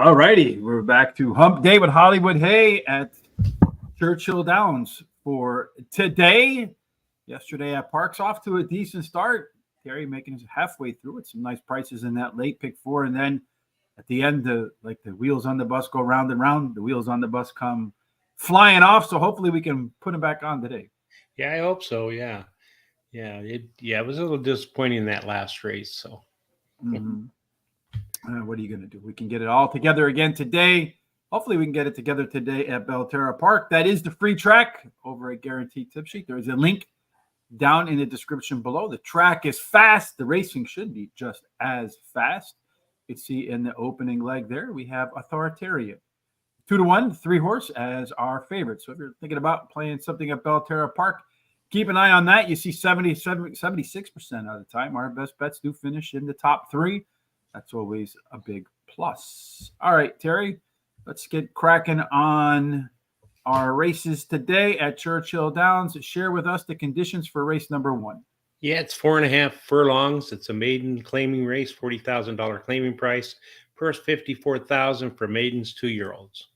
All righty, we're back to Hump Day with Hollywood Hay at Churchill Downs for today. Yesterday at Park's off to a decent start. Terry making us halfway through it. Some nice prices in that late pick four, and then at the end, the wheels on the bus go round and round. The wheels on the bus come flying off. So hopefully we can put them back on today. Yeah, I hope so. Yeah. It was a little disappointing in that last race. So. What are you going to do? We can get it all together again today. Hopefully we can get it together today at Belterra Park. That is the free track over at Guaranteed Tip Sheet. There is a link down in the description below. The track is fast. The racing should be just as fast. You can see in the opening leg there, we have Authoritarian. 2-1, 3-horse as our favorite. So if you're thinking about playing something at Belterra Park, keep an eye on that. You see 76% of the time, our best bets do finish in the top three. That's always a big plus. All right, Terry, let's get cracking on our races today at Churchill Downs. Share with us the conditions for race number one. Yeah, it's 4.5 furlongs. It's a maiden claiming race, $40,000 claiming price. Purse $54,000 for maidens 2-year-olds.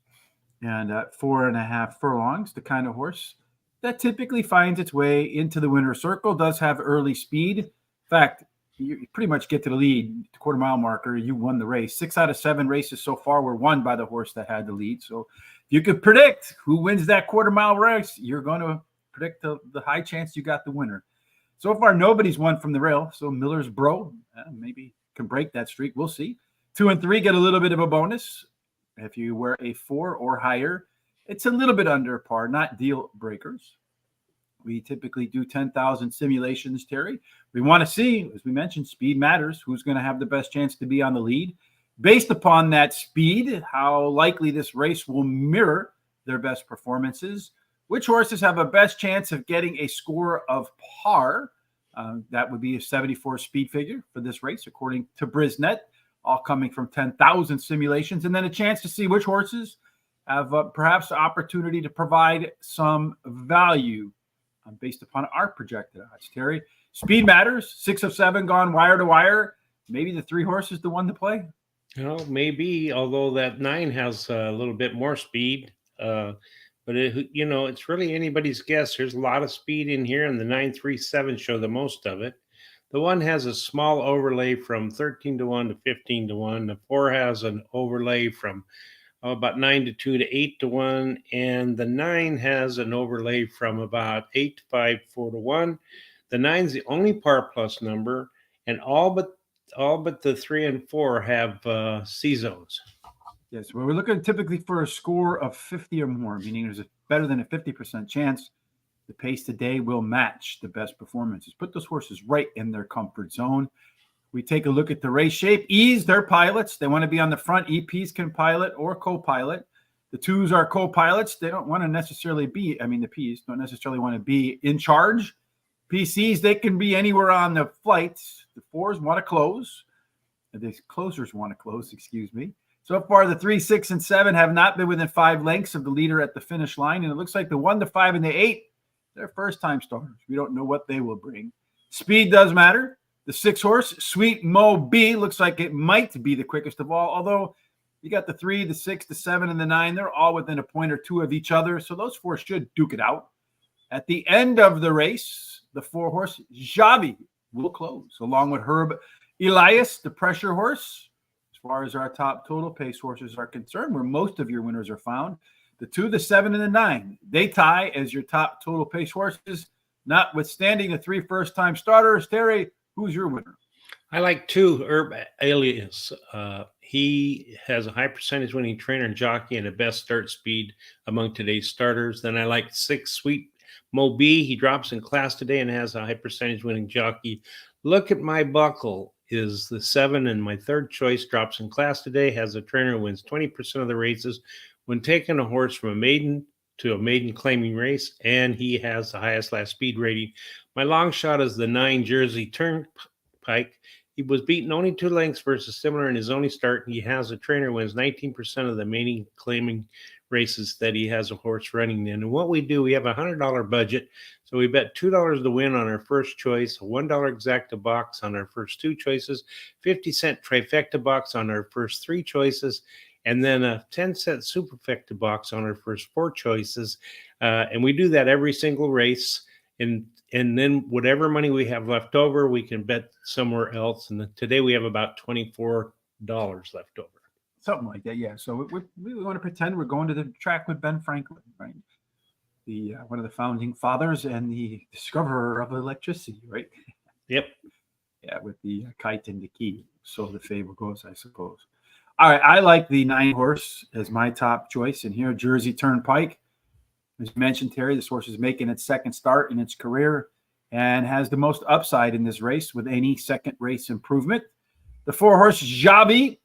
And at 4.5 furlongs, the kind of horse that typically finds its way into the winner's circle, does have early speed. In fact, you pretty much get to the lead, the quarter-mile marker, you won the race. 6 out of 7 races so far were won by the horse that had the lead. So if you could predict who wins that quarter-mile race, you're going to predict the high chance you got the winner. So far, nobody's won from the rail. So Miller's Bro maybe can break that streak. We'll see. 2 and 3 get a little bit of a bonus. If you wear a 4 or higher, it's a little bit under par, not deal breakers. We typically do 10,000 simulations, Terry. We want to see, as we mentioned, speed matters. Who's going to have the best chance to be on the lead? Based upon that speed, how likely this race will mirror their best performances. Which horses have a best chance of getting a score of par? That would be a 74 speed figure for this race, according to Brisnet, all coming from 10,000 simulations. And then a chance to see which horses have perhaps the opportunity to provide some value based upon our projected odds. Terry, speed matters. 6 of 7 gone wire to wire. Maybe the 3-horse is the one to play. Maybe, although that 9 has a little bit more speed. But it's really anybody's guess. There's a lot of speed in here, and the 9-3-7 show the most of it. The 1 has a small overlay from 13-1 to 15-1. The 4 has an overlay from about 9-2 to 8-1, and the 9 has an overlay from about 8-5, 4-1. The 9's the only par plus number, and all but the 3 and 4 have C zones. Yes, well, we're looking typically for a score of 50 or more, meaning there's a better than a 50% chance the pace today will match the best performances. Put those horses right in their comfort zone. We take a look at the race shape. E's, they're pilots. They want to be on the front. EPs can pilot or co-pilot. The 2s are co-pilots. They don't want to necessarily be, the P's don't necessarily want to be in charge. PCs, they can be anywhere on the flights. The 4s want to close. The closers want to close, excuse me. So far, the 3, 6, and 7 have not been within 5 lengths of the leader at the finish line. And it looks like the 1, the 5, and the 8, they're first-time starters. We don't know what they will bring. Speed does matter. The 6-horse, Sweet Mo B, looks like it might be the quickest of all, although you got the 3, the 6, the 7, and the 9. They're all within a point or 2 of each other, so those 4 should duke it out. At the end of the race, the 4-horse, Javi, will close, along with Herb Elias, the pressure horse. As far as our top total pace horses are concerned, where most of your winners are found, the 2, the 7, and the 9, they tie as your top total pace horses, notwithstanding the 3 first-time starters. Terry, who's your winner? I like 2, Herb Elias. He has a high percentage winning trainer and jockey and the best start speed among today's starters. Then I like 6, Sweet Mo B. He drops in class today and has a high percentage winning jockey. Look at My Buckle is the 7, and my third choice drops in class today, has a trainer who wins 20% of the races when taking a horse from a maiden to a maiden claiming race, and he has the highest last speed rating. My long shot is the 9 Jersey Turnpike. He was beaten only 2 lengths versus similar in his only start. He has a trainer who wins 19% of the maiden claiming races that he has a horse running in. And what we do, we have a $100 budget. So we bet $2 to win on our first choice, a $1 exacta box on our first 2 choices, 50-cent trifecta box on our first 3 choices, and then a 10-cent superfecta box on our first 4 choices. And we do that every single race. And then whatever money we have left over, we can bet somewhere else. And today we have about $24 left over. Something like that, yeah. So we want to pretend we're going to the track with Ben Franklin, right? The one of the founding fathers and the discoverer of electricity, right? Yep. Yeah, with the kite and the key. So the fable goes, I suppose. All right, I like the 9 horse as my top choice. And here, Jersey Turnpike. As you mentioned, Terry, this horse is making its second start in its career and has the most upside in this race with any second race improvement. The 4 horse Javi,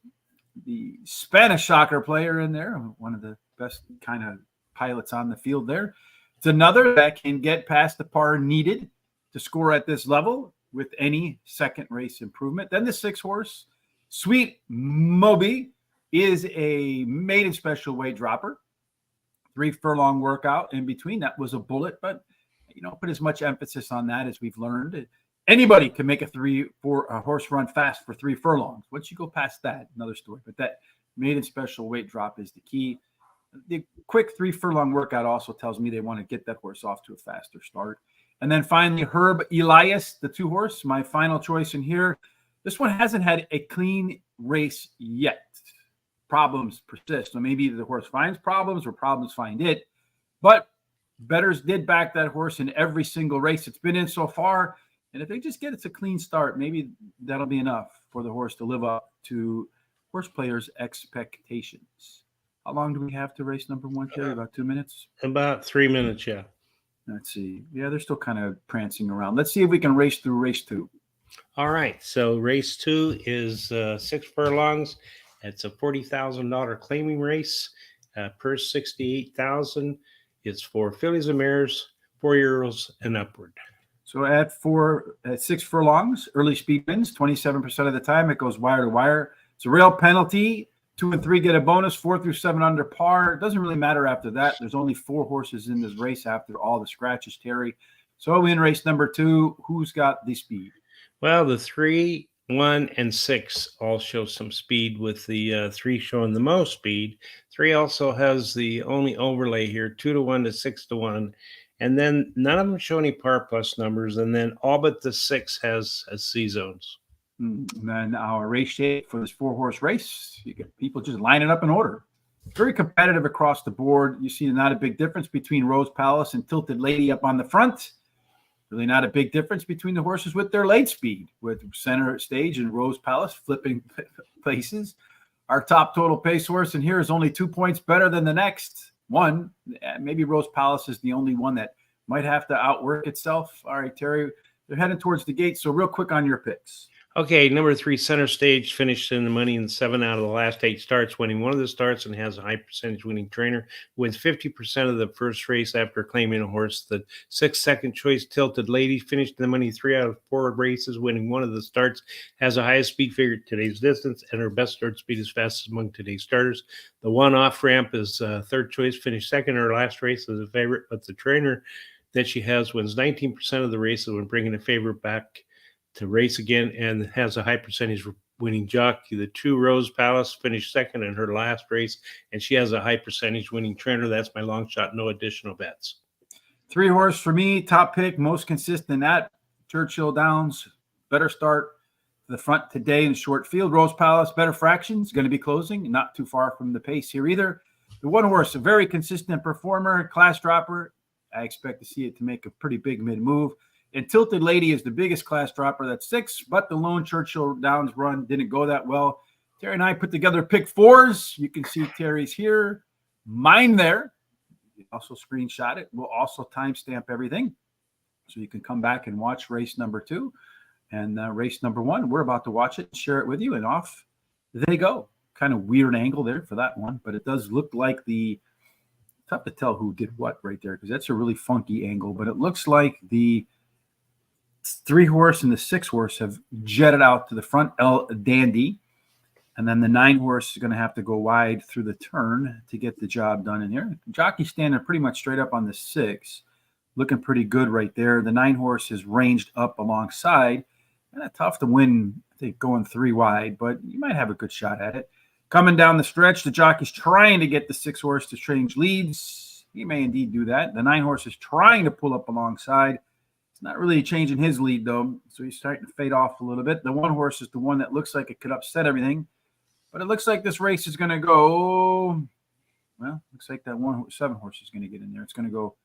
the Spanish soccer player in there, one of the best kind of pilots on the field there. It's another that can get past the par needed to score at this level with any second race improvement. Then the 6 horse, Sweet Moby, is a maiden special weight dropper. 3 furlong workout in between. That was a bullet, but put as much emphasis on that as we've learned. Anybody can make a horse run fast for 3 furlongs. Once you go past that, another story. But that maiden special weight drop is the key. The quick 3 furlong workout also tells me they want to get that horse off to a faster start. And then finally, Herb Elias, the 2 horse, my final choice in here. This one hasn't had a clean race yet. Problems persist. So maybe the horse finds problems or problems find it. But bettors did back that horse in every single race it's been in so far. And if they just get it a clean start, maybe that'll be enough for the horse to live up to horse players' expectations. How long do we have to race number 1, Terry? About 2 minutes? About 3 minutes, yeah. Let's see. Yeah, they're still kind of prancing around. Let's see if we can race through race 2. All right. So race 2 is 6 furlongs. It's a $40,000 claiming race. Purse $68,000. It's for fillies and mares, 4-year-olds and upward. So at 6 furlongs, early speed wins 27% of the time. It goes wire to wire. It's a real penalty. 2 and 3 get a bonus. 4 through 7 under par. It doesn't really matter after that. There's only 4 horses in this race after all the scratches, Terry. So in race number 2, who's got the speed? Well, the 3, 1, and 6 all show some speed, with the 3 showing the most speed. 3 also has the only overlay here, 2 to 1 to 6 to 1. And then none of them show any par plus numbers. And then all but the 6 has C zones. And then our race shape for this 4-horse race, you get people just lining up in order. Very competitive across the board. You see not a big difference between Rose Palace and Tilted Lady up on the front. Really not a big difference between the horses with their late speed, with Center Stage and Rose Palace flipping places. Our top total pace horse in here is only 2 points better than the next one. Maybe Rose Palace is the only one that might have to outwork itself. All right, Terry, they're heading towards the gate. So real quick on your picks. Okay, number 3, Center Stage, finished in the money in 7 out of the last 8 starts, winning one of the starts, and has a high percentage winning trainer. Wins 50% of the first race after claiming a horse. The 6th second choice, Tilted Lady, finished in the money 3 out of 4 races, winning one of the starts. Has a highest speed figure at today's distance, and her best start speed is fastest among today's starters. The 1 off ramp is 3rd choice, finished second in her last race as a favorite, but the trainer that she has wins 19% of the races when bringing a favorite back to race again, and has a high percentage winning jockey. The 2 Rose Palace finished second in her last race, and she has a high percentage winning trainer. That's my long shot. No additional bets. 3 horse for me, top pick, most consistent at Churchill Downs. Better start to the front today in short field. Rose Palace, better fractions, going to be closing. Not too far from the pace here either. The 1 horse, a very consistent performer, class dropper. I expect to see it to make a pretty big mid move. And Tilted Lady is the biggest class dropper. That's 6, but the lone Churchill Downs run didn't go that well. Terry and I put together pick 4s. You can see Terry's here, mine there. Also screenshot it. We'll also timestamp everything, so you can come back and watch race number 2 and race number 1. We're about to watch it, share it with you, and off they go. Kind of weird angle there for that one, but it does look like tough to tell who did what right there, because that's a really funky angle, but it looks like the 3 horse and the 6 horse have jetted out to the front, El Dandy. And then the 9 horse is going to have to go wide through the turn to get the job done in here. Jockey standing pretty much straight up on the 6. Looking pretty good right there. The 9 horse is ranged up alongside. And that's tough to win, I think, going 3 wide, but you might have a good shot at it. Coming down the stretch, the jockey's trying to get the 6 horse to change leads. He may indeed do that. The 9 horse is trying to pull up alongside. It's not really changing his lead, though, so he's starting to fade off a little bit. The 1 horse is the one that looks like it could upset everything, but it looks like this race is going to go, well, looks like that 7 horse is going to get in there. It's going to go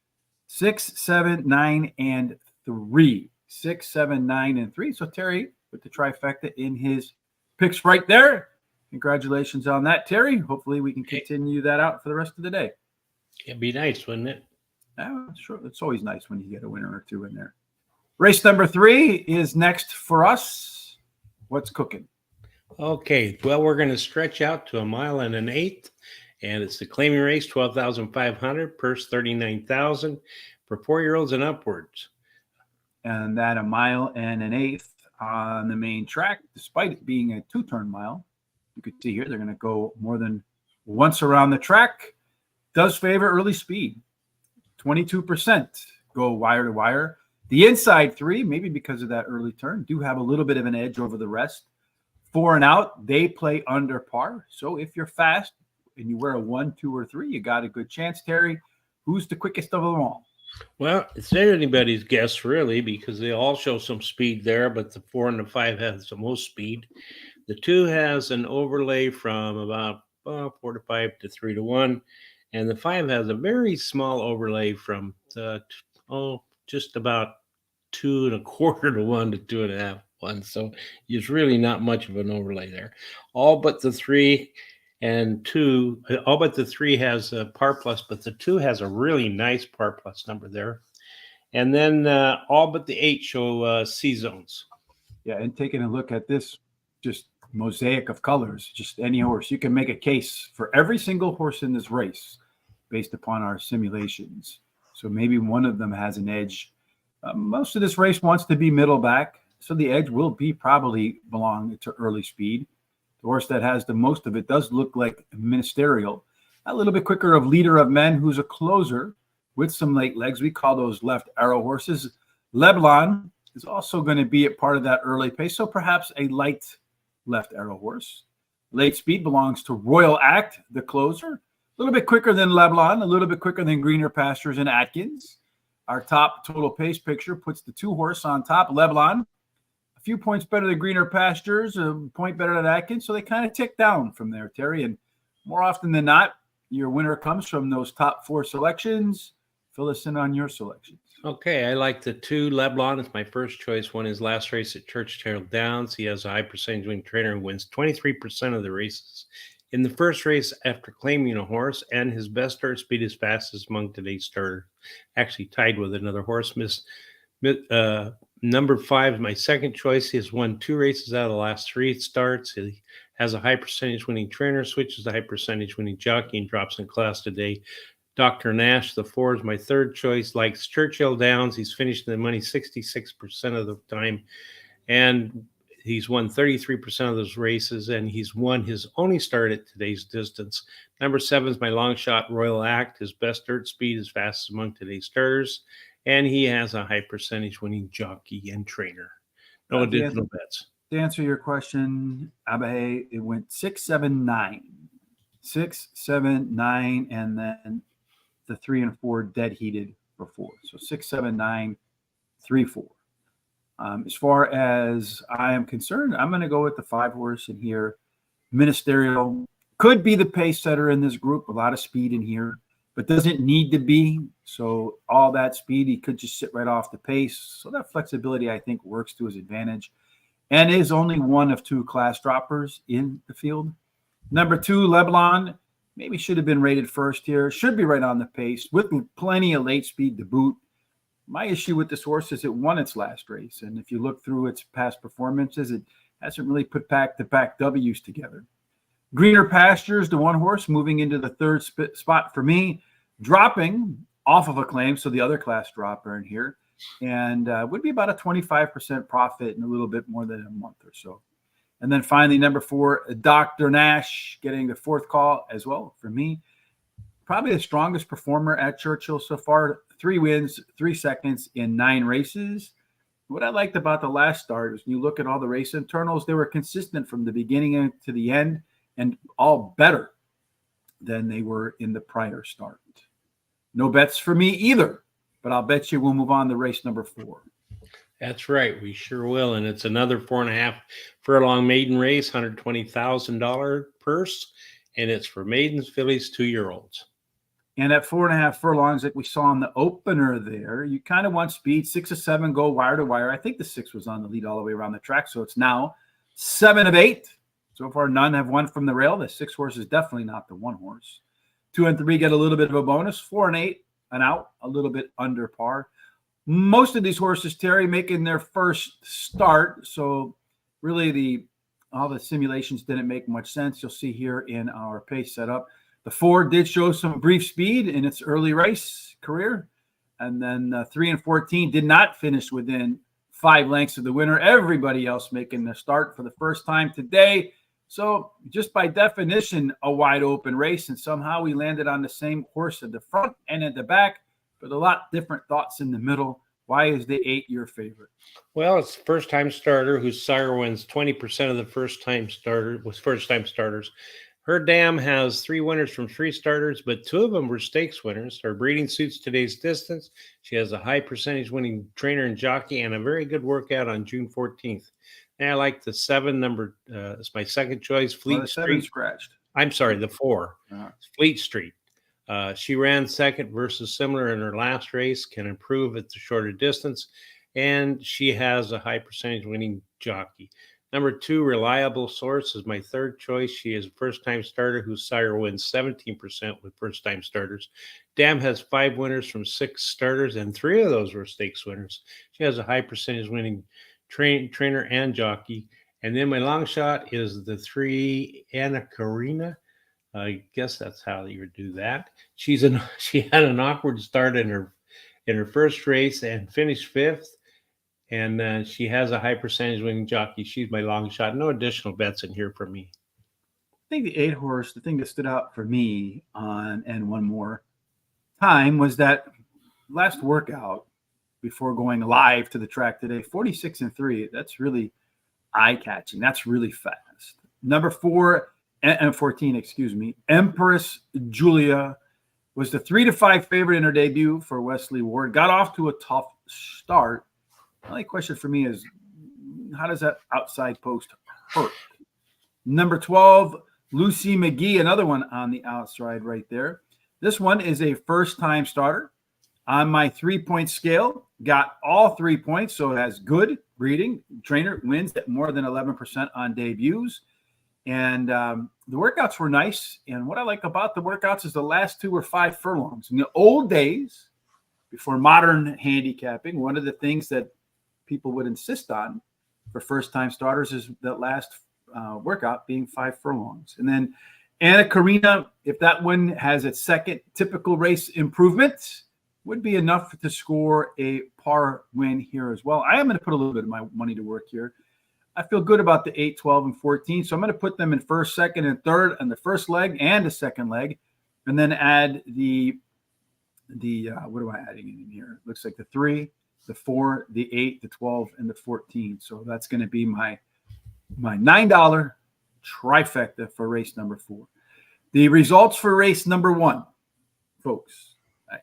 6, 7, 9, and 3. 6, 7, 9, and 3. So Terry with the trifecta in his picks right there. Congratulations on that, Terry. Hopefully we can continue that out for the rest of the day. It'd be nice, wouldn't it? Sure. It's always nice when you get a winner or two in there. Race number 3 is next for us. What's cooking? Okay. Well, we're going to stretch out to 1 mile and an eighth, and it's the claiming race, 12,500, purse 39,000 for 4-year-olds and upwards. And that 1 mile and an eighth on the main track, despite it being a 2-turn mile. You could see here they're going to go more than once around the track. Does favor early speed. 22% go wire to wire. The inside 3, maybe because of that early turn, do have a little bit of an edge over the rest. 4 and out, they play under par. So if you're fast and you wear a 1, 2, or 3, you got a good chance, Terry. Who's the quickest of them all? Well, it's anybody's guess, really, because they all show some speed there, but the 4 and the 5 has the most speed. The 2 has an overlay from about 4 to 5 to 3 to 1, and the 5 has a very small overlay from just about 2 1/4 to 1 to 2 1/2 1. So it's really not much of an overlay there. All but the 3 and 2, all but the 3 has a par plus, but the 2 has a really nice par plus number there. And then all but the 8 show C zones. Yeah, and taking a look at this, just mosaic of colors, just any horse. You can make a case for every single horse in this race based upon our simulations. So maybe one of them has an edge. Most of this race wants to be middle back, so the edge will be probably belong to early speed. The horse that has the most of it does look like Ministerial. A little bit quicker of Leader of Men, who's a closer with some late legs. We call those left arrow horses. Leblon is also going to be a part of that early pace, so perhaps a light left arrow horse. Late speed belongs to Royal Act, the closer. A little bit quicker than Leblon, a little bit quicker than Greener Pastures and Atkins. Our top total pace picture puts the 2 horse on top, Leblon. A few points better than Greener Pastures, a point better than Atkins, so they kind of tick down from there, Terry. And more often than not, your winner comes from those top 4 selections. Fill us in on your selections. Okay, I like the 2. Leblon is my first choice. Won his last race at Churchill Downs. He has a high percentage winning trainer and wins 23% of the races. In the first race after claiming a horse, and his best start speed is fastest among today's starters. Actually tied with another horse. Number 5 is my second choice. He has won 2 races out of the last 3 starts. He has a high percentage winning trainer, switches to high percentage winning jockey, and drops in class today. Dr. Nash, the 4, is my third choice. Likes Churchill Downs. He's finished in the money 66% of the time. And he's won 33% of those races, and he's won his only start at today's distance. Number 7 is my long shot, Royal Act. His best dirt speed is fastest among today's starters, and he has a high percentage winning jockey and trainer. No additional bets. To answer your question, Abahe, it went 6, 7, 9. 6, 7, 9, and then the 3 and 4 dead heated for 4. So 6, 7, 9, 3, 4. As far as I am concerned, I'm going to go with the 5 horse in here. Ministerial could be the pace setter in this group. A lot of speed in here, but doesn't need to be. So all that speed, he could just sit right off the pace. So that flexibility, I think, works to his advantage, and is only one of 2 class droppers in the field. Number 2, Leblon, maybe should have been rated first here. Should be right on the pace with plenty of late speed to boot. My issue with this horse is it won its last race. And if you look through its past performances, it hasn't really put back-to-back W's together. Greener Pastures, the 1 horse, moving into the 3rd spot for me, dropping off of a claim, so the other class dropper in here, and would be about a 25% profit in a little bit more than a month or so. And then finally, number 4, Dr. Nash, getting the 4th call as well for me. Probably the strongest performer at Churchill so far. 3 wins, 3 seconds in 9 races. What I liked about the last start is when you look at all the race internals, they were consistent from the beginning to the end, and all better than they were in the prior start. No bets for me either, but I'll bet you we'll move on to race number 4. That's right. We sure will. And it's another 4.5 furlong maiden race, $120,000 purse. And it's for maidens, fillies, 2-year-olds. And at 4.5 furlongs, like we saw in the opener there, you kind of want speed. 6 of 7 go wire to wire. I think the 6 was on the lead all the way around the track. So it's now 7 of 8. So far, none have won from the rail. The 6 horse is definitely not the 1 horse. 2 and 3 get a little bit of a bonus. 4 and 8, an out, a little bit under par. Most of these horses, Terry, making their first start. So really all the simulations didn't make much sense. You'll see here in our pace setup. The 4 did show some brief speed in its early race career. And then 3 and 14 did not finish within 5 lengths of the winner. Everybody else making the start for the first time today. So just by definition, a wide open race. And somehow we landed on the same horse at the front and at the back, but a lot different thoughts in the middle. Why is the 8 your favorite? Well, it's a first-time starter whose sire wins 20% of the first-time starters. Her dam has 3 winners from 3 starters, but 2 of them were stakes winners. Her breeding suits today's distance. She has a high percentage winning trainer and jockey and a very good workout on June 14th. And I like the 7 number. It's my second choice, Fleet Street. Scratched. I'm sorry, the 4, Uh-huh. Fleet Street. She ran second versus similar in her last race, can improve at the shorter distance, and she has a high percentage winning jockey. Number 2, Reliable Source, is my third choice. She is a first-time starter whose sire wins 17% with first-time starters. Dam has 5 winners from 6 starters, and 3 of those were stakes winners. She has a high percentage winning trainer and jockey. And then my long shot is the 3, Anna Karina. I guess that's how you would do that. She had an awkward start in her first race and finished 5th. And she has a high percentage winning jockey. She's my long shot. No additional bets in here for me. I think the 8 horse, the thing that stood out for me and one more time was that last workout before going live to the track today, 46 and 3. That's really eye-catching. That's really fast. Number 4 and 14, excuse me, Empress Julia was the 3-5 favorite in her debut for Wesley Ward. Got off to a tough start. The only question for me is, how does that outside post hurt? Number 12, Lucy McGee, another one on the outside right there. This one is a first-time starter. On my 3-point scale, got all 3 points, so it has good breeding. Trainer wins at more than 11% on debuts. And the workouts were nice. And what I like about the workouts is the last 2 were 5 furlongs. In the old days, before modern handicapping, one of the things that people would insist on for first-time starters is that last workout being 5 furlongs. And then Anna Karina, if that one has its second typical race improvement, would be enough to score a par win here as well. I am going to put a little bit of my money to work here. I feel good about the 8, 12, and 14. So I'm going to put them in first, second, and third on the first leg and the second leg. And then add the what am I adding in here? It looks like the 3, the 4, the 8, the 12, and the 14. So that's going to be my $9 trifecta for race number 4. The results for race number 1, folks,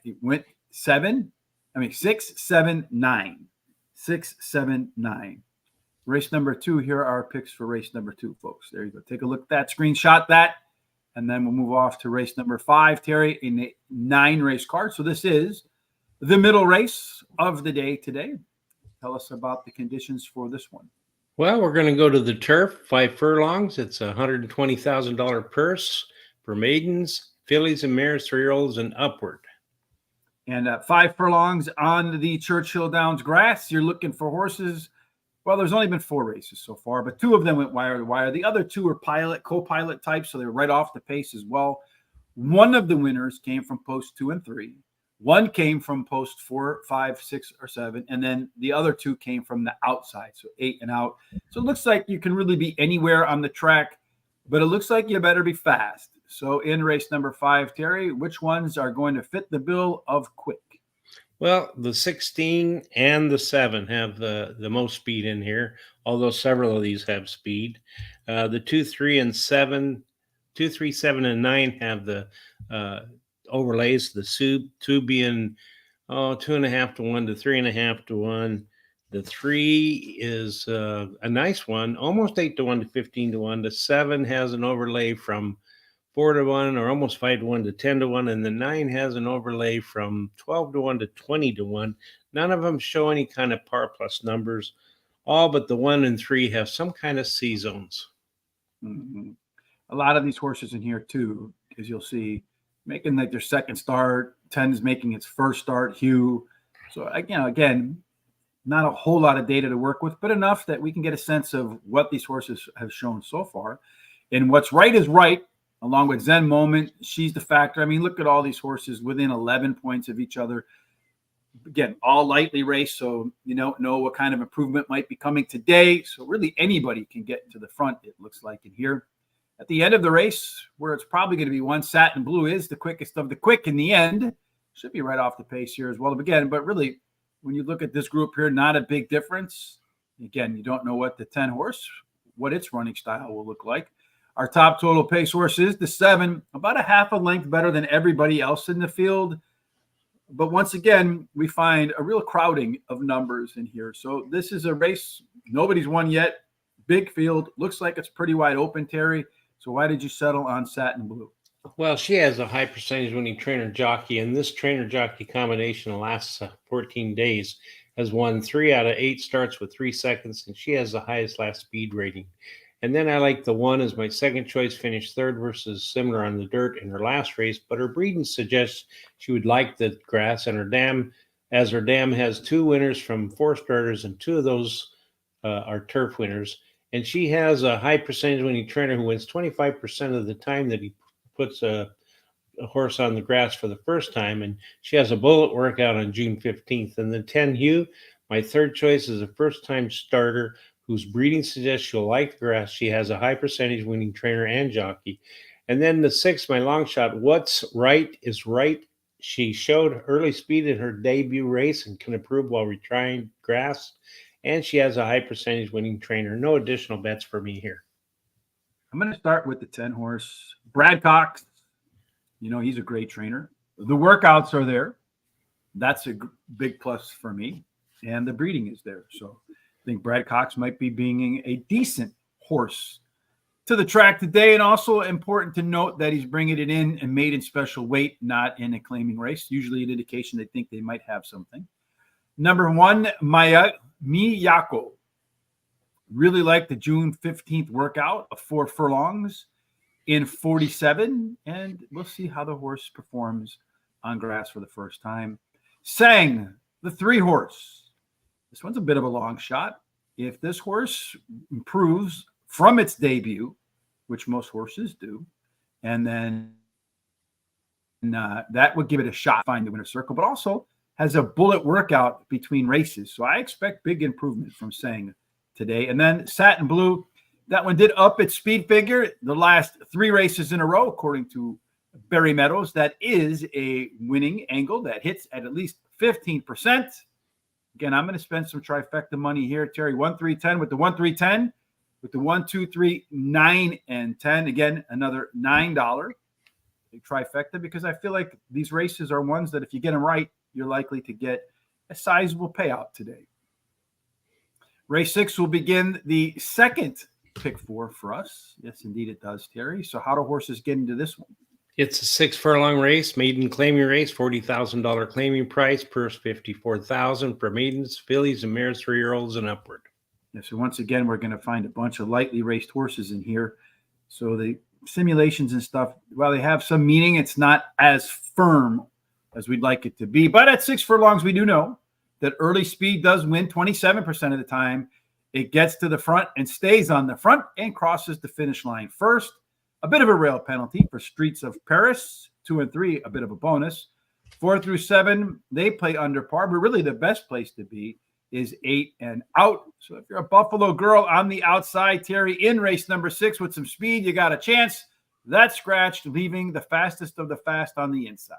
it went 6, 7, 9. 6, 7, 9. Race number 2, here are our picks for race number 2, folks. There you go. Take a look at that, screenshot that, and then we'll move off to race number 5, Terry, in a 9-race card. So this is the middle race of the day today. Tell us about the conditions for this one. Well, we're going to go to the turf, 5 furlongs. It's a $120,000 purse for maidens, fillies, and mares, 3-year-olds, and upward. And 5 furlongs on the Churchill Downs grass. You're looking for horses. Well, there's only been 4 races so far, but 2 of them went wire to wire. The other 2 are co-pilot types, so they're right off the pace as well. One of the winners came from post 2 and 3. One came from post 4, 5, 6, or 7, and then the other 2 came from the outside, so 8 and out. So it looks like you can really be anywhere on the track, but it looks like you better be fast. So in race number 5, Terry, which ones are going to fit the bill of quick? Well, the 16 and the 7 have the most speed in here, although several of these have speed. The 2, 3, and 7 2, 3, 7, and 9 have the overlays. The two being 2.5 to 1 to 3.5 to 1. The 3 is a nice one, almost 8 to 1 to 15 to 1. The 7 has an overlay from 4 to 1 or almost 5 to 1 to 10 to 1. And the 9 has an overlay from 12 to 1 to 20 to 1. None of them show any kind of par plus numbers. All but the 1 and 3 have some kind of C zones. Mm-hmm. A lot of these horses in here too, as you'll see, making like their second start. 10 is making its first start. Hugh. So again, not a whole lot of data to work with, but enough that we can get a sense of what these horses have shown so far. And what's right is right, along with Zen Moment. She's the factor. I mean, look at all these horses within 11 points of each other. Again, all lightly raced, so you don't know what kind of improvement might be coming today. So really anybody can get to the front, it looks like in here. At the end of the race, where it's probably going to be one, Satin Blue is the quickest of the quick in the end. Should be right off the pace here as well to begin. But really, when you look at this group here, not a big difference. Again, you don't know what the 10 horse, what its running style will look like. Our top total pace horse is the 7, about a half a length better than everybody else in the field. But once again, we find a real crowding of numbers in here. So this is a race nobody's won yet. Big field. Looks like it's pretty wide open, Terry. So why did you settle on Satin Blue? Well, she has a high percentage winning trainer jockey, and this trainer jockey combination the last 14 days has won 3 out of 8 starts with 3 seconds, and she has the highest last speed rating. And then I like the 1 as my second choice, finished third versus similar on the dirt in her last race, but her breeding suggests she would like the grass, and her dam has 2 winners from 4 starters, and 2 of those are turf winners. And she has a high percentage winning trainer who wins 25% of the time that he puts a horse on the grass for the first time. And she has a bullet workout on June 15th. And the 10 Hugh, my third choice, is a first-time starter whose breeding suggests she'll like the grass. She has a high percentage winning trainer and jockey. And then the 6, my long shot, What's Right is Right. She showed early speed in her debut race and can improve while retrying grass. And she has a high percentage winning trainer. No additional bets for me here. I'm going to start with the 10 horse. Brad Cox, he's a great trainer. The workouts are there. That's a big plus for me. And the breeding is there. So I think Brad Cox might be bringing a decent horse to the track today. And also important to note that he's bringing it in and made in special weight, not in a claiming race. Usually an indication they think they might have something. Number 1, Miyako. Really like the June 15th workout of 4 furlongs in 47. And we'll see how the horse performs on grass for the first time. Sang, the 3 horse. This one's a bit of a long shot. If this horse improves from its debut, which most horses do, and then that would give it a shot to find the winner's circle, but also has a bullet workout between races. So I expect big improvement from Sang today. And then Satin Blue, that one did up its speed figure the last 3 races in a row, according to Barry Meadows. That is a winning angle that hits at least 15%. Again, I'm going to spend some trifecta money here, Terry. 1, 3, 10 with the 1, 3, 10, with the 1, 2, 3, 9, and 10. Again, another $9 trifecta, because I feel like these races are ones that if you get them right, you're likely to get a sizable payout today. Race 6 will begin the second pick 4 for us. Yes, indeed it does, Terry. So how do horses get into this one? It's a 6 furlong race, maiden claiming race, $40,000 claiming price, purse $54,000 for maidens, fillies, and mares 3-year-olds and upward. Yeah, so once again, we're going to find a bunch of lightly raced horses in here. So the simulations and stuff, while they have some meaning, it's not as firm as we'd like it to be. But at 6 furlongs, we do know that early speed does win 27% of the time. It gets to the front and stays on the front and crosses the finish line first. A bit of a rail penalty for Streets of Paris. 2 and 3, a bit of a bonus. 4 through 7, they play under par, but really the best place to be is 8 and out. So if you're a Buffalo girl on the outside, Terry, in race number 6 with some speed, you got a chance. That's scratched, leaving the fastest of the fast on the inside.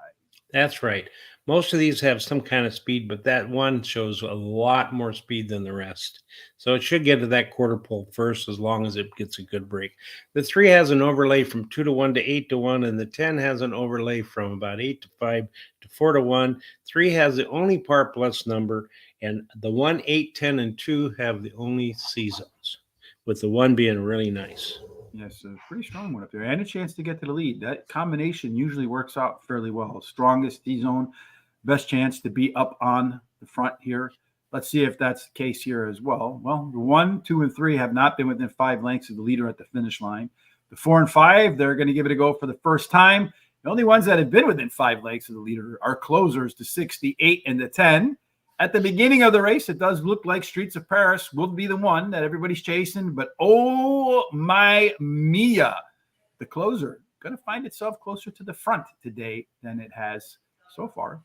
That's right. Most of these have some kind of speed, but that one shows a lot more speed than the rest. So it should get to that quarter pole first as long as it gets a good break. The 3 has an overlay from 2-1 to 8-1, and the 10 has an overlay from about 8-5 to 4-1. 3 has the only par plus number, and the 1, 8, 10, and 2 have the only C zones, with the 1 being really nice. Yes, a pretty strong one up there, and a chance to get to the lead. That combination usually works out fairly well. Strongest D zone, best chance to be up on the front here. Let's see if that's the case here as well. Well, the 1, 2, and 3 have not been within 5 lengths of the leader at the finish line. The 4 and 5, they're going to give it a go for the first time. The only ones that have been within 5 lengths of the leader are closers, the 6, the 8, and the 10. At the beginning of the race, it does look like Streets of Paris will be the one that everybody's chasing, but oh my Mia, the closer, going to find itself closer to the front today than it has so far.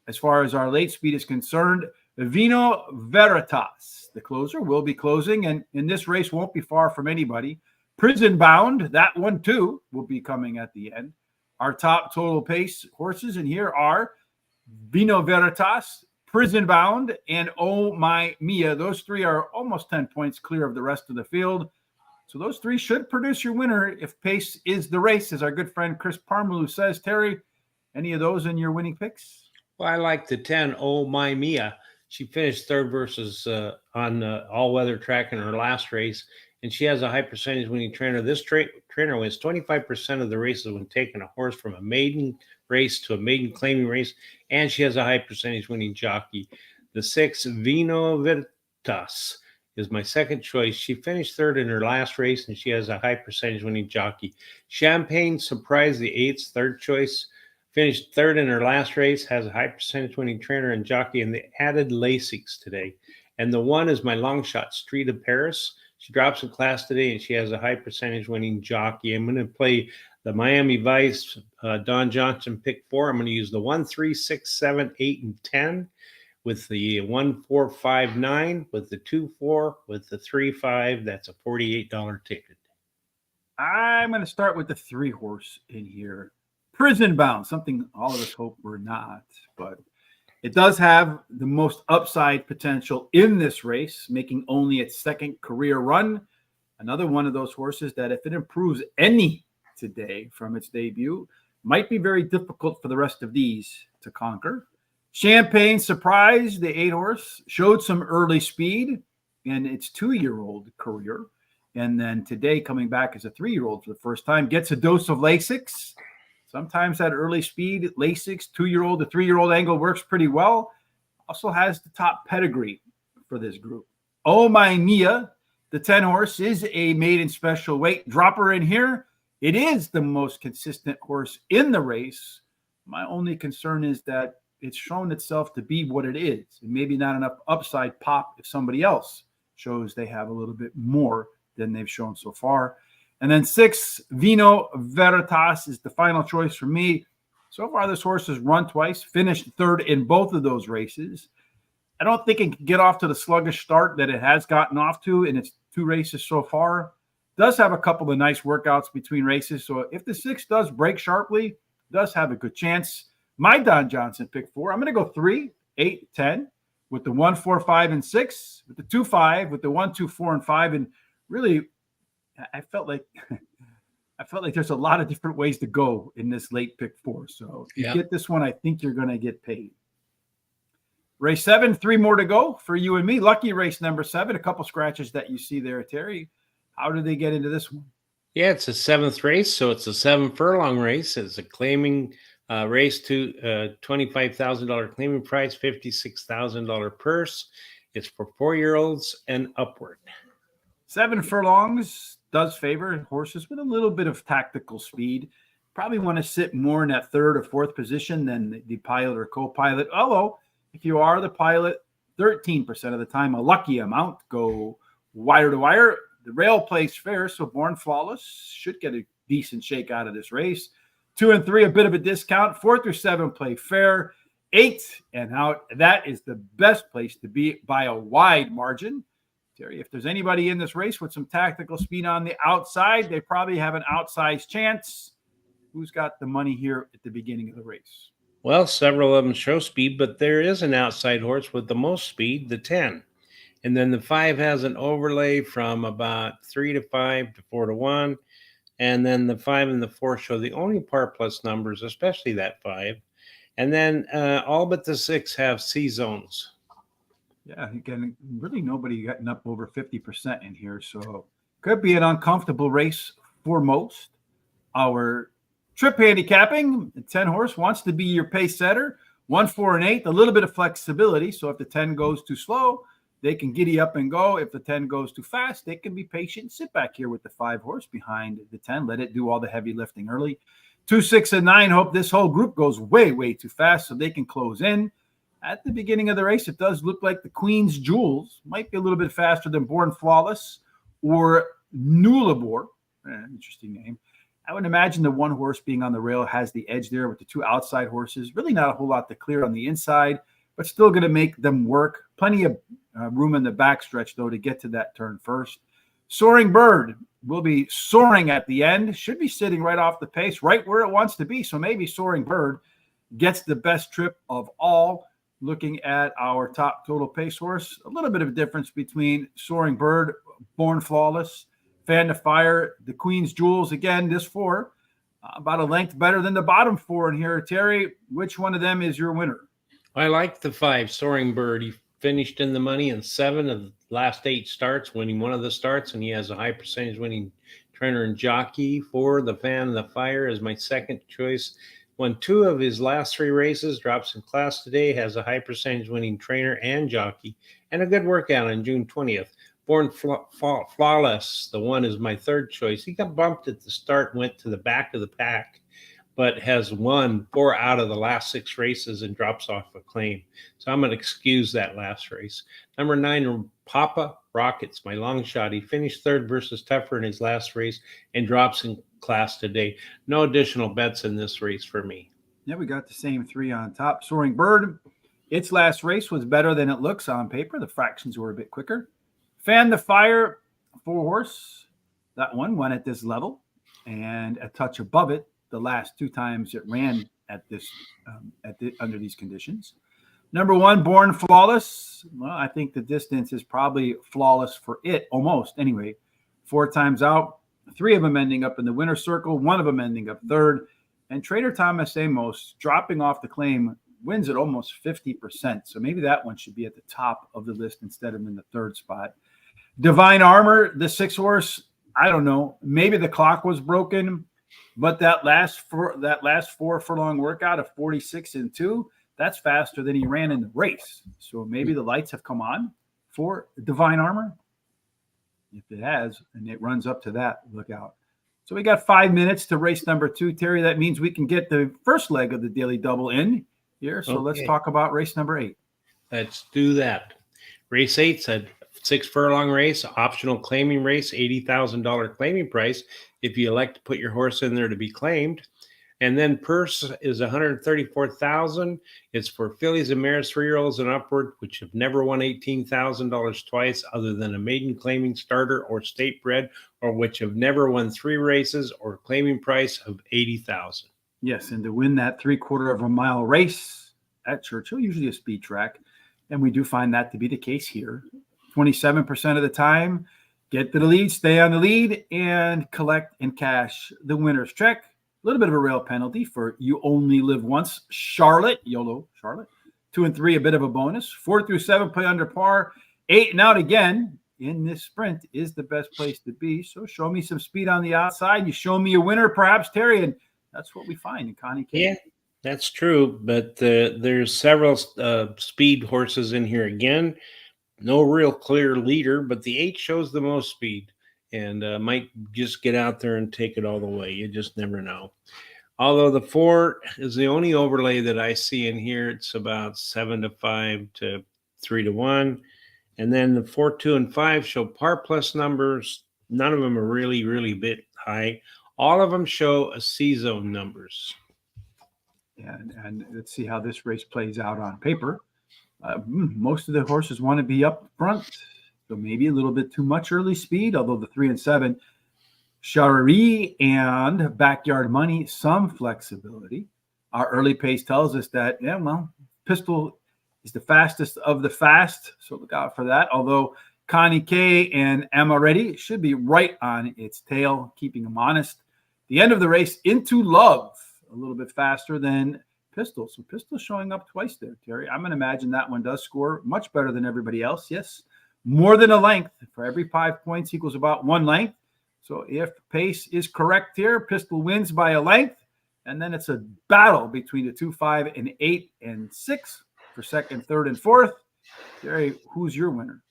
As far as our late speed is concerned, Vino Veritas, the closer, will be closing, and in this race won't be far from anybody. Prison Bound, that one too, will be coming at the end. Our top total pace horses in here are Vino Veritas, Prison Bound, and Oh My Mia. Those 3 are almost 10 points clear of the rest of the field. So those 3 should produce your winner if pace is the race, as our good friend Chris Parmalu says. Terry, any of those in your winning picks? Well, I like the 10, Oh My Mia. She finished third versus on all-weather track in her last race, and she has a high percentage winning trainer. This trainer wins 25% of the races when taking a horse from a maiden race to a maiden claiming race, and she has a high percentage winning jockey. The 6, Vino Veritas, is my second choice. She finished third in her last race, and she has a high percentage winning jockey. Champagne Surprise, the 8th, third choice, finished third in her last race, has a high percentage winning trainer and jockey, and they added Lasix today. And the 1 is my long shot, Street of Paris. She drops in class today, and she has a high percentage winning jockey. I'm going to play the Miami Vice, Don Johnson, pick 4. I'm going to use the 1, 3, 6, 7, 8, and 10 with the 1, 4, 5, 9, with the 2, 4, with the 3, 5. That's a $48 ticket. I'm going to start with the 3 horse in here. Prison Bound, something all of us hope we're not, but it does have the most upside potential in this race, making only its 2nd career run. Another one of those horses that if it improves any today from its debut, might be very difficult for the rest of these to conquer. Champagne Surprise, the 8 horse, showed some early speed in its 2-year-old career. And then today, coming back as a 3-year-old for the first time, gets a dose of Lasix. Sometimes that early speed, Lasix, 2-year-old to 3-year-old angle works pretty well. Also has the top pedigree for this group. Oh My Mia, the 10 horse, is a maiden special weight. Drop her in here. It is the most consistent horse in the race. My only concern is that it's shown itself to be what it is, and maybe not enough upside pop if somebody else shows they have a little bit more than they've shown so far. And then 6, Vino Veritas, is the final choice for me. So far, this horse has run twice, finished third in both of those races. I don't think it can get off to the sluggish start that it has gotten off to in its 2 races so far. Does have a couple of nice workouts between races. So if the 6 does break sharply, does have a good chance. My Don Johnson pick 4. I'm going to go 3, 8, 10 with the 1, 4, 5, and 6, with the 2, 5, with the 1, 2, 4, and 5. And really, I felt like there's a lot of different ways to go in this late pick 4. So if you get this one, I think you're going to get paid. Race 7, 3 more to go for you and me. Lucky race number 7. A couple scratches that you see there, Terry. How did they get into this one? Yeah, it's a 7th race, so it's a 7 furlong race. It's a claiming race to $25,000 claiming price, $56,000 purse. It's for 4-year-olds and upward. 7 furlongs does favor horses with a little bit of tactical speed. Probably want to sit more in that 3rd or 4th position than the pilot or co-pilot. Although, if you are the pilot, 13% of the time, a lucky amount, go wire to wire. The rail plays fair, so Born Flawless should get a decent shake out of this race. 2 and 3, a bit of a discount. 4 through 7 play fair. 8 and out. That is the best place to be by a wide margin. Terry, if there's anybody in this race with some tactical speed on the outside, they probably have an outsized chance. Who's got the money here at the beginning of the race? Well, several of them show speed, but there is an outside horse with the most speed, the 10. And then the 5 has an overlay from about 3 to 5 to 4 to 1. And then the 5 and the 4 show the only par plus numbers, especially that 5. And then all but the 6 have C zones. Yeah, again, really nobody getting up over 50% in here. So could be an uncomfortable race for most. Our trip handicapping, the 10 horse wants to be your pace setter. 1, 4, and 8, a little bit of flexibility. So if the 10 goes too slow, they can giddy up and go. If the 10 goes too fast, they can be patient and sit back here with the 5 horse behind the 10. Let it do all the heavy lifting early. 2, 6, and 9 hope this whole group goes way, way too fast so they can close in. At the beginning of the race, it does look like the Queen's Jewels might be a little bit faster than Born Flawless or Nullabor. Interesting name. I would imagine the 1 horse being on the rail has the edge there with the 2 outside horses. Really not a whole lot to clear on the inside, but still going to make them work. Plenty of room in the backstretch, though, to get to that turn first. Soaring Bird will be soaring at the end. Should be sitting right off the pace, right where it wants to be. So maybe Soaring Bird gets the best trip of all. Looking at our top total pace horse, a little bit of a difference between Soaring Bird, Born Flawless, Fan to Fire, the Queen's Jewels. Again, this 4, about a length better than the bottom 4 in here. Terry, which one of them is your winner? I like the 5, Soaring Bird. He finished in the money in 7 of the last 8 starts, winning one of the starts, and he has a high percentage winning trainer and jockey. 4, the Fan and the Fire is my second choice. Won 2 of his last 3 races, drops in class today, has a high percentage winning trainer and jockey, and a good workout on June 20th. Born Flawless, the 1 is my third choice. He got bumped at the start, went to the back of the pack, but has won 4 out of the last 6 races and drops off a claim. So I'm going to excuse that last race. Number 9, Papa Rockets, my long shot. He finished 3rd versus Tougher in his last race and drops in class today. No additional bets in this race for me. Yeah, we got the same 3 on top. Soaring Bird, its last race was better than it looks on paper. The fractions were a bit quicker. Fan the Fire, 4 horse. That one went at this level and a touch above it the last 2 times it ran at this under these conditions. Number 1, Born Flawless. Well, I think the distance is probably flawless for it, almost anyway. 4 times out, 3 of them ending up in the winner's circle, 1 of them ending up 3rd. And Trader Thomas Amos dropping off the claim wins at almost 50%. So maybe that one should be at the top of the list instead of in the 3rd spot. Divine Armor, the 6 horse. I don't know. Maybe the clock was broken, but that last 4 furlong workout of 46 and 2, that's faster than he ran in the race. So maybe the lights have come on for Divine Armor. If it has, and it runs up to that, look out. So we got 5 minutes to race number 2, Terry. That means we can get the first leg of the daily double in here. So Let's talk about race number 8. Let's do that. Race 8's a 6 furlong race, optional claiming race, $80,000 claiming price if you elect to put your horse in there to be claimed. And then purse is $134,000. It's for fillies and mares, 3-year-olds and upward, which have never won $18,000 twice, other than a maiden claiming starter or state bred, or which have never won 3 races, or claiming price of $80,000. Yes, and to win that 3/4 of a mile race at Churchill, usually a speed track, and we do find that to be the case here. 27% of the time, get to the lead, stay on the lead, and collect and cash the winner's check. A little bit of a rail penalty for You Only Live Once, Charlotte. YOLO, Charlotte. 2 and 3, a bit of a bonus. 4 through 7, play under par. 8 and out again in this sprint is the best place to be. So show me some speed on the outside. You show me a winner, perhaps, Terry, and that's what we find in Connie K. Yeah, that's true. But there's several speed horses in here again. No real clear leader, but the 8 shows the most speed. And might just get out there and take it all the way. You just never know. Although the 4 is the only overlay that I see in here. It's about 7 to 5 to 3 to 1. And then the 4, 2, and 5 show par plus numbers. None of them are really, really bit high. All of them show a C-zone numbers. And let's see how this race plays out on paper. Most of the horses want to be up front. So maybe a little bit too much early speed, although the 3 and 7, Shari and Backyard Money, some flexibility. Our early pace tells us that, yeah, well, Pistol is the fastest of the fast, so look out for that. Although Connie K and Amaretti should be right on its tail, keeping them honest. The end of the race, Into Love, a little bit faster than Pistol. So Pistol showing up twice there, Terry. I'm going to imagine that one does score much better than everybody else. Yes, more than a length. For every 5 points equals about 1 length. So if pace is correct here, Pistol wins by a length. And then it's a battle between the 2, 5, and 8 and 6 for second, third, and fourth. Terry, who's your winner?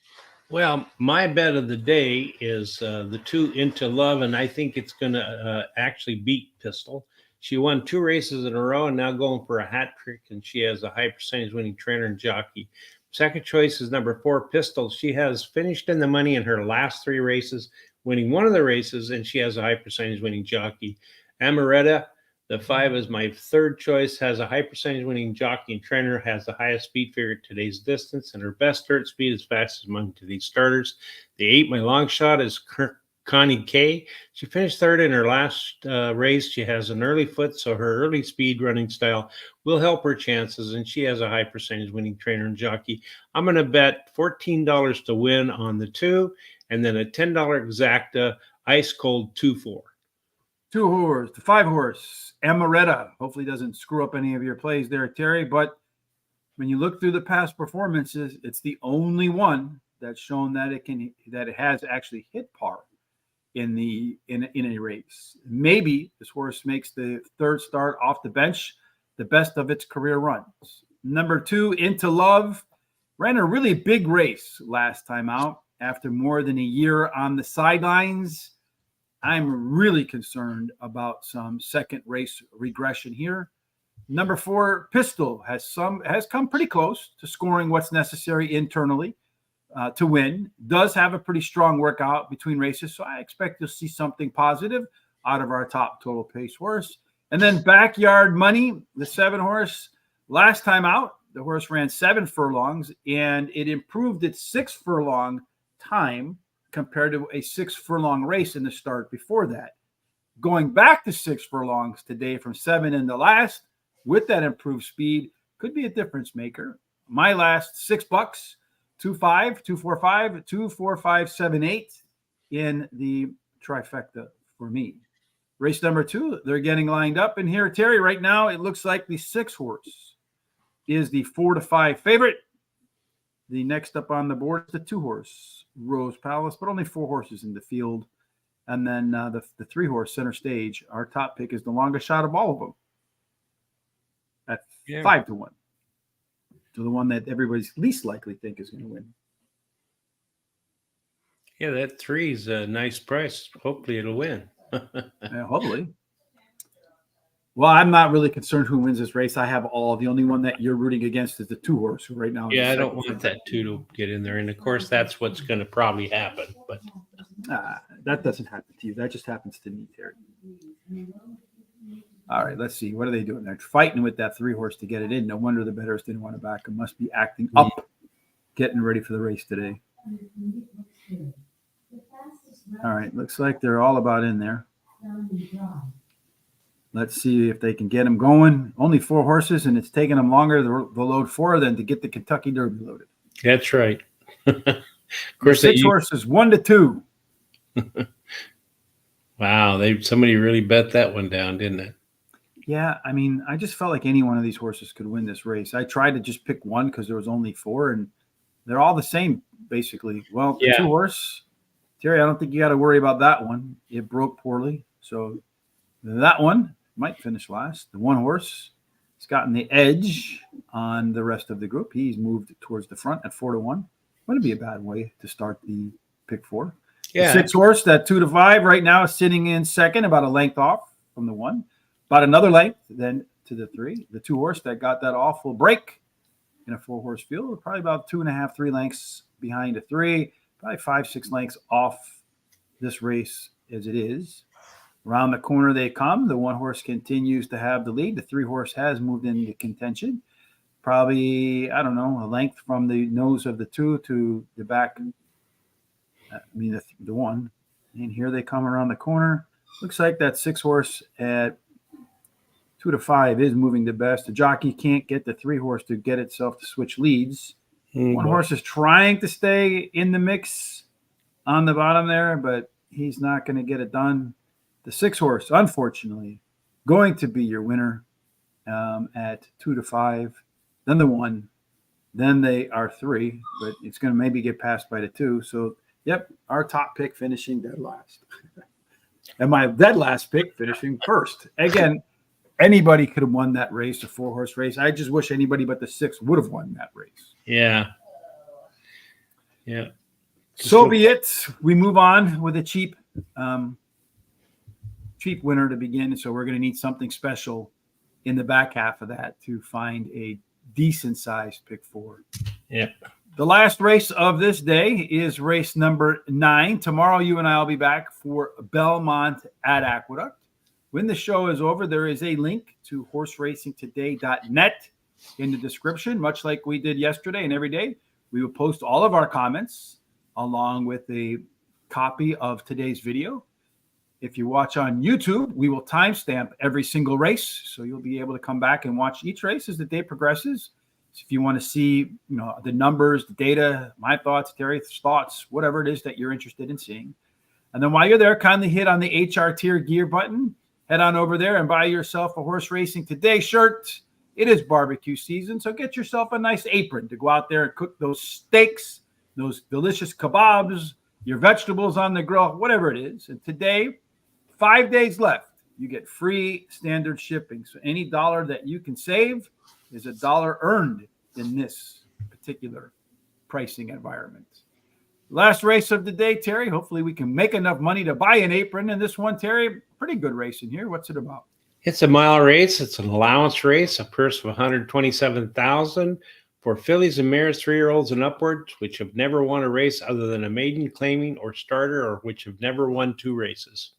Well, my bet of the day is the 2 Into Love, and I think it's going to actually beat Pistol. She won 2 races in a row and now going for a hat trick, and she has a high percentage winning trainer and jockey. Second choice is number 4, Pistol. She has finished in the money in her last 3 races, winning one of the races, and she has a high percentage winning jockey. Amaretta, the 5 is my third choice, has a high percentage winning jockey and trainer, has the highest speed figure at today's distance, and her best dirt speed is fastest among today's starters. The 8, my long shot, is Connie K. She finished third in her last race. She has an early foot, so her early speed running style will help her chances, and she has a high percentage winning trainer and jockey. I'm going to bet $14 to win on the 2, and then a $10 exacta ice cold 2-4. 2 horse, the 5 horse, Amaretta. Hopefully doesn't screw up any of your plays there, Terry. But when you look through the past performances, it's the only one that's shown that it has actually hit par in a race. Maybe this horse makes the third start off the bench the best of its career runs. Number 2, Into Love, ran a really big race last time out after more than a year on the sidelines. I'm really concerned about some second race regression here. Number 4, Pistol has come pretty close to scoring what's necessary internally to win. Does have a pretty strong workout between races, so I expect you'll see something positive out of our top total pace horse. And then Backyard Money, the 7 horse. Last time out, the horse ran 7 furlongs, and it improved its 6 furlong time compared to a 6 furlong race in the start before that. Going back to 6 furlongs today from 7 in the last with that improved speed could be a difference maker. My last $6, 2-5, 2-4-5, 2-4-5, 7-8 in the trifecta for me. Race number 2, they're getting lined up. And here, Terry, right now, it looks like the 6 horse is the 4-5 favorite. The next up on the board is the 2 horse, Rose Palace, but only 4 horses in the field. And then the 3 horse, Center Stage. Our top pick is the longest shot of all of them at 5-1. So the one that everybody's least likely think is going to win. Yeah, that 3 is a nice price. Hopefully it'll win. Hopefully. Well, I'm not really concerned who wins this race. I have all. The only one that you're rooting against is the 2 horse, who right now. Yeah, I don't want that 2 to get in there. And of course, that's what's going to probably happen. But that doesn't happen to you. That just happens to me, Terry. All right, let's see. What are they doing? They're fighting with that 3 horse to get it in. No wonder the bettors didn't want to back him. Must be acting up, getting ready for the race today. All right, looks like they're all about in there. Let's see if they can get him going. Only 4 horses, and it's taking them longer to load 4 than to get the Kentucky Derby loaded. That's right. Of course, 6 horses, 1-2. Wow, somebody really bet that one down, didn't it? Yeah, I mean, I just felt like any one of these horses could win this race. I tried to just pick one because there was only 4, and they're all the same, basically. Well, the 2 horse, Terry, I don't think you got to worry about that one. It broke poorly, so that one might finish last. The 1 horse has gotten the edge on the rest of the group. He's moved towards the front at 4-1. Wouldn't be a bad way to start the pick 4. Yeah. The 6 horse, that 2-5 right now is sitting in second, about a length off from the 1. About another length then to the 3. The 2 horse that got that awful break in a 4 horse field, probably about 2.5, 3 lengths behind a 3, probably 5, 6 lengths off this race as it is. Around the corner they come. The 1 horse continues to have the lead. The 3 horse has moved into contention. Probably, I don't know, a length from the nose of the 2 to the back. The 1. And here they come around the corner. Looks like that 6 horse at 2 to 5 is moving the best. The jockey can't get the 3 horse to get itself to switch leads. One horse is trying to stay in the mix on the bottom there, but he's not going to get it done. The 6 horse, unfortunately, going to be your winner at 2 to 5. Then the 1. Then they are 3, but it's going to maybe get passed by the 2. So, yep, our top pick finishing dead last. And my dead last pick finishing first. Again, anybody could have won that race, a 4-horse race. I just wish anybody but the 6 would have won that race. Yeah. So be it. We move on with a cheap winner to begin. So we're going to need something special in the back half of that to find a decent sized pick 4. Yep. The last race of this day is race number 9. Tomorrow, you and I will be back for Belmont at Aqueduct. When the show is over, there is a link to horseracingtoday.net in the description, much like we did yesterday and every day. We will post all of our comments along with a copy of today's video. If you watch on YouTube, we will timestamp every single race, so you'll be able to come back and watch each race as the day progresses. So if you want to see, the numbers, the data, my thoughts, Terry's thoughts, whatever it is that you're interested in seeing. And then while you're there, kindly hit on the HR Tier Gear button. Head on over there and buy yourself a Horse Racing Today shirt. It is barbecue season, so get yourself a nice apron to go out there and cook those steaks, those delicious kebabs, your vegetables on the grill, whatever it is. And today, 5 days left, you get free standard shipping. So any dollar that you can save is a dollar earned in this particular pricing environment. Last race of the day, Terry. Hopefully we can make enough money to buy an apron. And this one, Terry, pretty good race in here. What's it about? It's a mile race. It's an allowance race, a purse of $127,000 for fillies and mares, 3-year-olds and upwards, which have never won a race other than a maiden, claiming, or starter, or which have never won 2 races.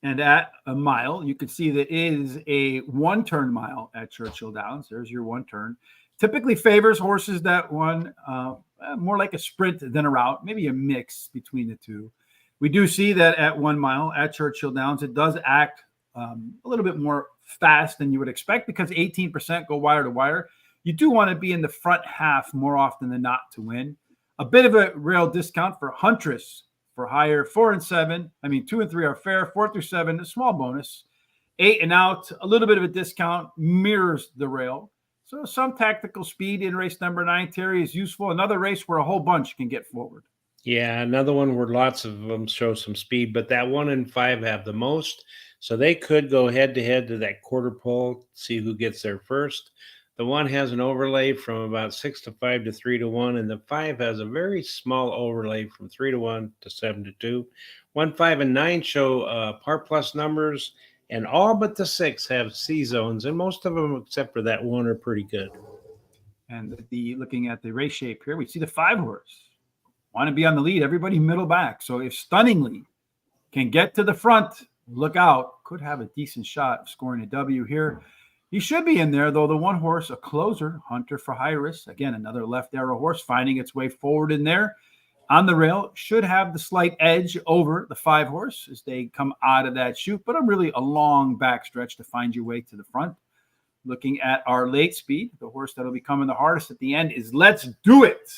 And at a mile, you can see that is a 1-turn mile at Churchill Downs. There's your 1 turn. Typically favors horses that won more like a sprint than a route, maybe a mix between the two. We do see that at 1 mile at Churchill Downs, it does act a little bit more fast than you would expect because 18% go wire to wire. You do want to be in the front half more often than not to win. A bit of a rail discount for Huntress for higher. 4 and 7. 2 and 3 are fair. 4 through 7, a small bonus. 8 and out, a little bit of a discount, mirrors the rail. So some tactical speed in race number 9, Terry, is useful. Another race where a whole bunch can get forward. Yeah, another one where lots of them show some speed, but that 1 and 5 have the most. So they could go head-to-head to that quarter pole, see who gets there first. The 1 has an overlay from about 6 to 5 to 3 to 1, and the 5 has a very small overlay from 3 to 1 to 7 to 2. 1, 5, and 9 show par plus numbers, and all but the 6 have C zones, and most of them, except for that 1, are pretty good. And looking at the race shape here, we see the 5 horse. Want to be on the lead, everybody middle back. So if Stunningly can get to the front, look out, could have a decent shot of scoring a W here. He should be in there, though. The 1 horse, a closer, Hunter for High Risk. Again, another left arrow horse finding its way forward in there. On the rail, should have the slight edge over the 5 horse as they come out of that chute, but really a long backstretch to find your way to the front. Looking at our late speed, the horse that'll be coming the hardest at the end is Let's Do It.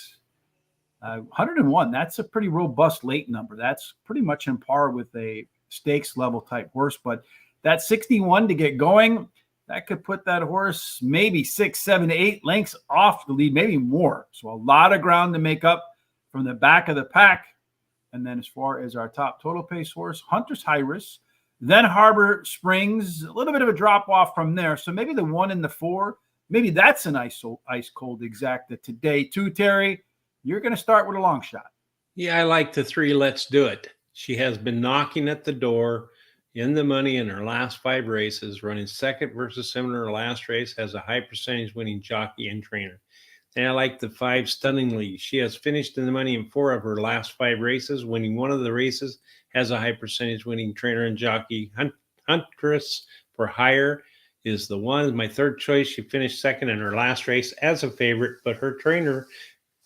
101, that's a pretty robust late number. That's pretty much in par with a stakes level type horse, but that 61 to get going, that could put that horse maybe 6, 7, 8 lengths off the lead, maybe more. So a lot of ground to make up from the back of the pack. And then as far as our top total pace horse, Hunter's High Risk, then Harbor Springs, a little bit of a drop off from there. So maybe the 1 and the 4, maybe that's an ice cold exacta today too, Terry. You're going to start with a long shot. Yeah, I like the 3, Let's Do It. She has been knocking at the door in the money in her last 5 races, running second versus similar last race, has a high percentage winning jockey and trainer. And I like the 5, Stunningly. She has finished in the money in 4 of her last 5 races, winning 1 of the races, has a high percentage winning trainer and jockey. Huntress for Higher is the 1, my 3rd choice. She finished second in her last race as a favorite, but her trainer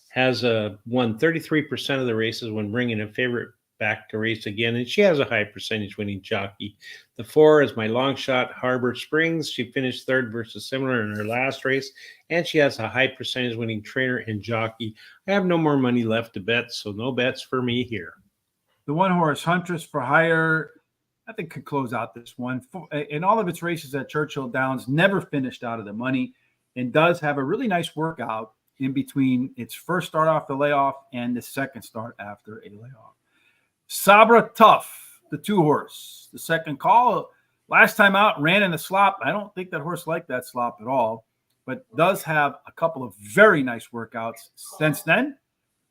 has won 33% of the races when bringing a favorite back to race again, and she has a high percentage winning jockey. The 4 is my long shot, Harbor Springs. She finished third versus similar in her last race, and she has a high percentage winning trainer and jockey. I have no more money left to bet, so no bets for me here. The 1 horse, Huntress for Hire, I think could close out this one. In all of its races at Churchill Downs, never finished out of the money, and does have a really nice workout in between its first start off the layoff and the second start after a layoff. Sabra Tough, the 2 horse, the second call. Last time out, ran in a slop. I don't think that horse liked that slop at all, but does have a couple of very nice workouts since then.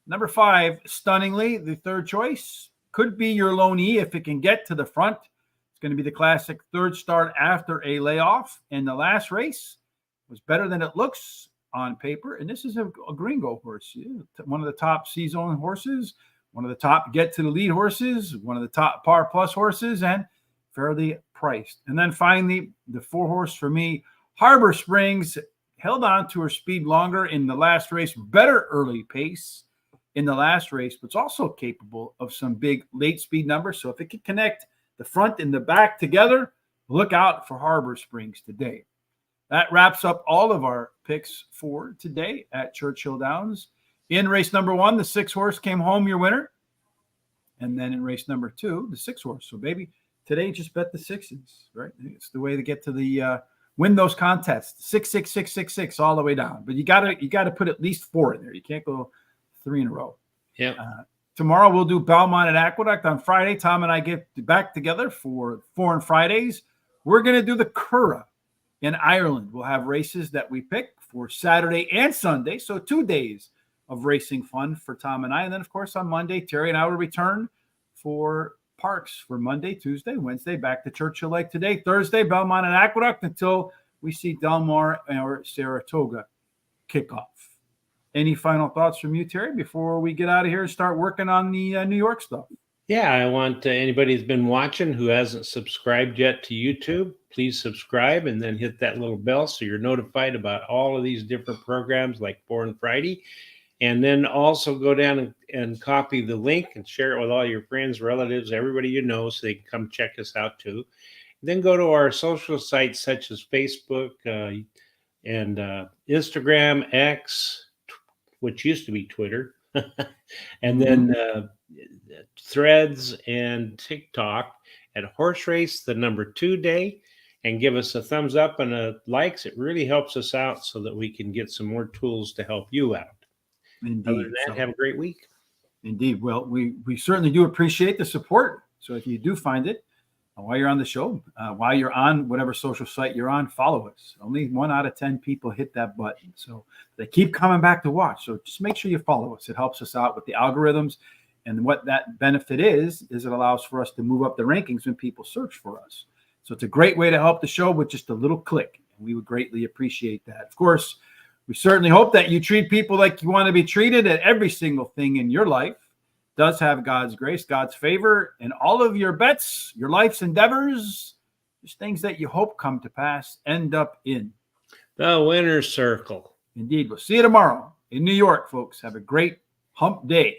Number 5, stunningly, the 3rd choice, could be your lone E if it can get to the front. It's going to be the classic 3rd start after a layoff. And the last race was better than it looks on paper. And this is a gringo horse, one of the top C-zone horses, one of the top get to the lead horses, one of the top par plus horses, and fairly priced. And then finally, the 4 horse for me, Harbor Springs, held on to her speed longer in the last race, better early pace in the last race, but it's also capable of some big late speed numbers. So if it can connect the front and the back together, look out for Harbor Springs today. That wraps up all of our picks for today at Churchill Downs. In race number 1, the 6 horse came home your winner. And then in race number 2, the 6 horse. So baby, today just bet the 6s, right? It's the way to get to the win those contests. 6, 6, 6, 6, 6 all the way down. But you gotta put at least 4 in there. You can't go 3 in a row. Yeah. Tomorrow we'll do Belmont and Aqueduct. On Friday, Tom and I get back together for 4 and Fridays. We're gonna do the Curragh in Ireland. We'll have races that we pick for Saturday and Sunday. So 2 days of racing fun for Tom and I. And then, of course, on Monday, Terry and I will return for Parks for Monday, Tuesday, Wednesday, back to Churchill Lake today, Thursday, Belmont and Aqueduct until we see Del Mar or Saratoga kick off. Any final thoughts from you, Terry, before we get out of here and start working on the New York stuff? Yeah, I want anybody who's been watching who hasn't subscribed yet to YouTube, please subscribe and then hit that little bell so you're notified about all of these different programs like 4 and Friday. And then also go down and copy the link and share it with all your friends, relatives, everybody you know, so they can come check us out too. Then go to our social sites such as Facebook and Instagram, X, which used to be Twitter, and then Threads and TikTok at Horse Race, the number 2 day, and give us a thumbs up and a likes. It really helps us out so that we can get some more tools to help you out. Indeed. Other than that, have a great week. Indeed. Well, we certainly do appreciate the support. So if you do find it while you're on the show, while you're on whatever social site you're on, follow us. Only 1 out of 10 people hit that button. So they keep coming back to watch. So just make sure you follow us. It helps us out with the algorithms. And what that benefit is it allows for us to move up the rankings when people search for us. So it's a great way to help the show with just a little click. And we would greatly appreciate that. Of course, we certainly hope that you treat people like you want to be treated, at every single thing in your life does have God's grace, God's favor, and all of your bets, your life's endeavors, just things that you hope come to pass, end up in the winner's circle. Indeed. We'll see you tomorrow in New York, folks. Have a great hump day.